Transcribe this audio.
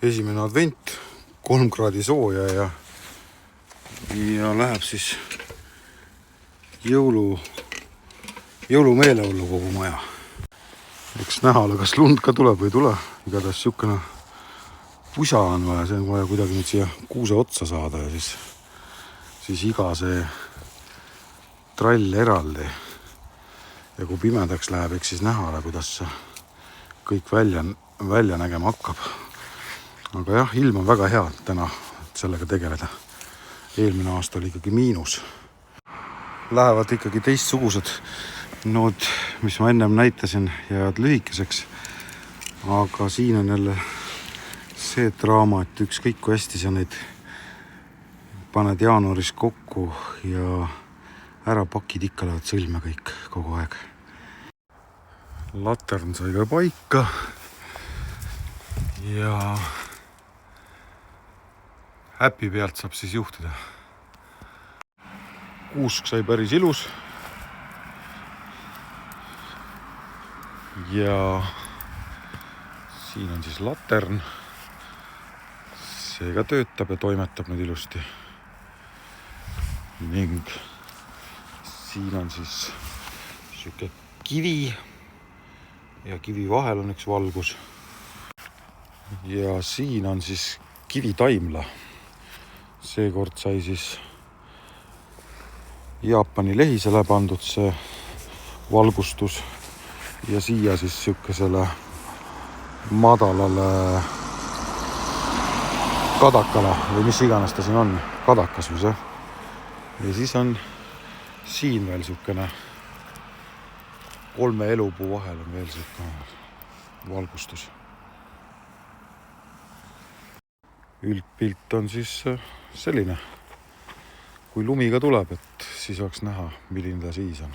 esimene advent, 3 kraadi sooja ja läheb siis jõulumeeleollu kogu maja. Eks näha ole, kas lund ka tuleb või ei tule. Igatahes siukene pusa on vaja, see on vaja kuidagi nüüd siia kuuse otsa saada ja siis iga see trall eraldi. Ja kui pimedaks läheb, eks siis näha ole, kuidas see kõik välja nägema hakkab. Aga jah, ilm on väga hea täna sellega tegeleda. Eelmine aasta oli ikkagi miinus. Lähevad ikkagi teistsugused nood, mis ma ennem näitasin, jäävad lühikeseks. Aga siin on jälle see draama, et ükskõik kui hästi sa neid paned jaanuaris kokku ja ära pakid, ikka lähevad sõlme kõik kogu aeg. Latern sai ka paika ja äpi pealt saab siis juhtida. Kuusk sai päris ilus ja siin on siis latern. See ka töötab ja toimetab nüüd ilusti. Ning siin on siis siuke kivi ja kivi vahel on üks valgus. Ja siin on siis kivitaimla. Seekord sai siis Jaapani lehisele pandud see valgustus ja siia siis siukesele madalale kadakala või mis iganes ta siin on, kadakas või see. Ja siis on siin veel siukene 3 elupuu vahel on veel siukene valgustus. Üldpilt on siis selline. Kui lumi ka tuleb, et siis oleks näha, milline ta siis on.